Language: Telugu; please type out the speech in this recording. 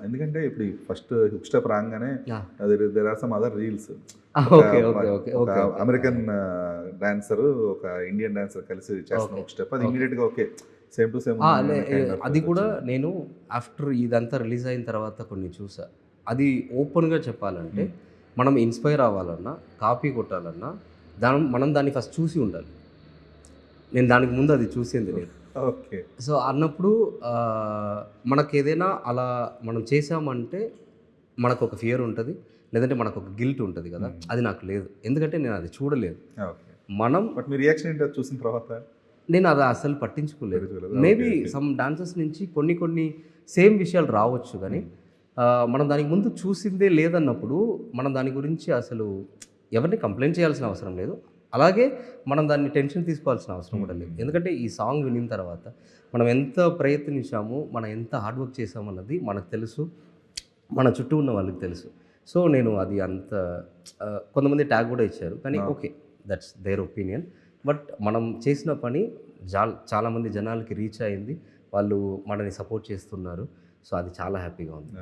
ఎందుకంటే ఇప్పుడు ఫస్ట్ హుక్ స్టెప్ రాగానే there are some other reels. ఒక అమెరికన్ డాన్సర్ ఒక ఇండియన్ డాన్సర్ కలిసి చేస్తున్న హుక్ స్టెప్, అది ఇమీడియట్గా ఓకే సేమ్ టు సేమ్. అది కూడా నేను ఆఫ్టర్ ఇదంతా రిలీజ్ అయిన తర్వాత కొన్ని చూసా. అది ఓపెన్గా చెప్పాలంటే మనం ఇన్స్పైర్ అవ్వాలన్నా, కాపీ కొట్టాలన్నా మనం దాన్ని ఫస్ట్ చూసి ఉండాలి. నేను దానికి ముందు అది చూసింది లేదు. ఓకే. సో అన్నప్పుడు మనకు ఏదైనా అలా మనం చేసామంటే మనకు ఒక ఫియర్ ఉంటుంది, లేదంటే మనకు ఒక గిల్ట్ ఉంటుంది కదా. అది నాకు లేదు, ఎందుకంటే నేను అది చూడలేదు. బట్ మీ రియాక్షన్ ఏంటో చూసిన తర్వాత నేను అది అసలు పట్టించుకోలేదు. మేబీ సమ్ డాన్సర్స్ నుంచి కొన్ని సేమ్ విషయాలు రావచ్చు, కానీ మనం దానికి ముందు చూసిందే లేదన్నప్పుడు మనం దాని గురించి అసలు ఎవరిని కంప్లైంట్ చేయాల్సిన అవసరం లేదు. అలాగే మనం దాన్ని టెన్షన్ తీసుకోవాల్సిన అవసరం కూడా లేదు. ఎందుకంటే ఈ సాంగ్ వినిన తర్వాత మనం ఎంత ప్రయత్నించాము, మనం ఎంత హార్డ్ వర్క్ చేసాము అన్నది మనకు తెలుసు, మన చుట్టూ ఉన్న వాళ్ళకి తెలుసు. సో నేను అది అంత కొంతమంది ట్యాగ్ కూడా ఇచ్చారు, కానీ okay that's their opinion. But మనం చేసిన పని చాలామంది జనాలకి రీచ్ అయింది, వాళ్ళు మనని సపోర్ట్ చేస్తున్నారు. సో అది చాలా హ్యాపీగా ఉంది.